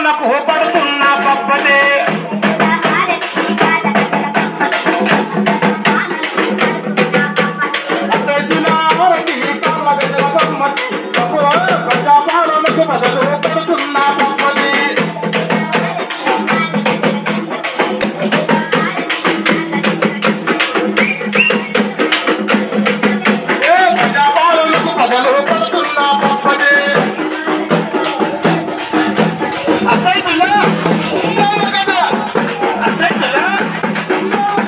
పాలనకు పడుతున్న పప్పదే ప్రజాపాలనకు బదులు పడుతున్న పప్పదే ప్రజాపాలనకు బదులు పడుతున్న పప్పదే అసైతులా కదా అసైతులా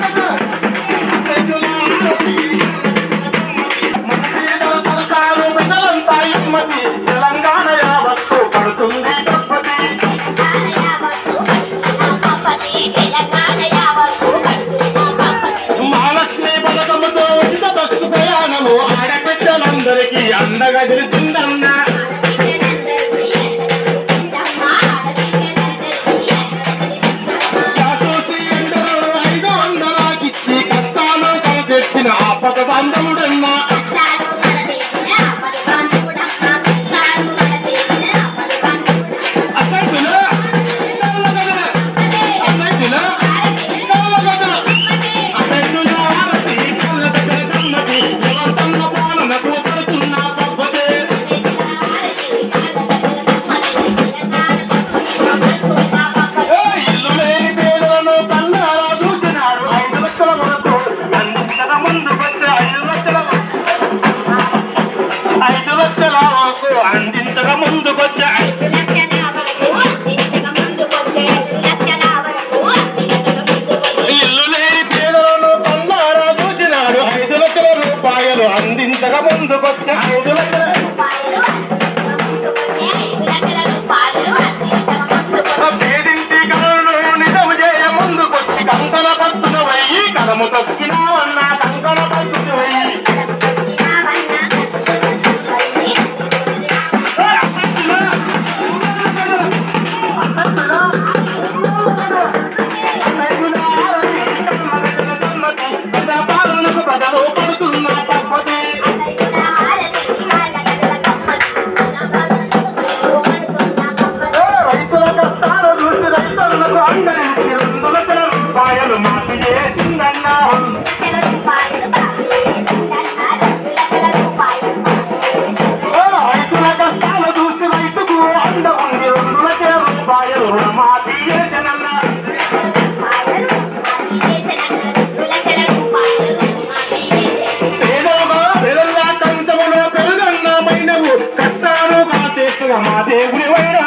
కదా అసైతులా సర్కారు ప్రజలంతా ఇమ్మతి తెలంగాణ యావత్తు పడుతుంది తప్పది మహాలక్ష్మి పథకముతో ఉచిత బస్సు ప్రయాణము ఆడబిడ్డలందరికీ అండగా తెలిసిందన్న ఆపద బాంధవుడన్నా అసైతులా అసైతులా అసైతులా కళ్ళ దగ్గర గమ్మతి నిరంతరంగా పాలనకు పడుతున్న పబ్బదే ఇల్లు లేని పేదలను కళ్ళారా చూసినారు 5 లక్షల వరకు అందించక ముందుకొచ్చే 5 లక్షల వరకు అందించక ముందుకొచ్చే ఇల్లు లేని పేదలను కళ్ళారా చూసినాడు 5 లక్షల రూపాయలు అందించక ముందుకొచ్చే 5 లక్షల పేదింటి కలను నిజం చేయ ముందుకొచ్చి కంకణ పత్తున వెయ్యి కదము తొక్కినావన్నా కంకణ పత్తున వెయ్యి ప్రజాపాలనకు ప్రజలు పడుతున్న పద్ధతి రైతుల కష్టాలు చూసి రైతులకు అందరికి 2 లక్షల రూపాయలు మాఫీ చేసిందన్నా రైతుల కష్టాలు చూసి రైతుకు అండ ఉంది 2 లక్షల రూపాయలు రుణమాఫీ చేసినన్నా పేదలుగా కంచములో పెరుగన్న మైనవు కష్టాలు కాచేస్తుగా మా దేవుడి వైర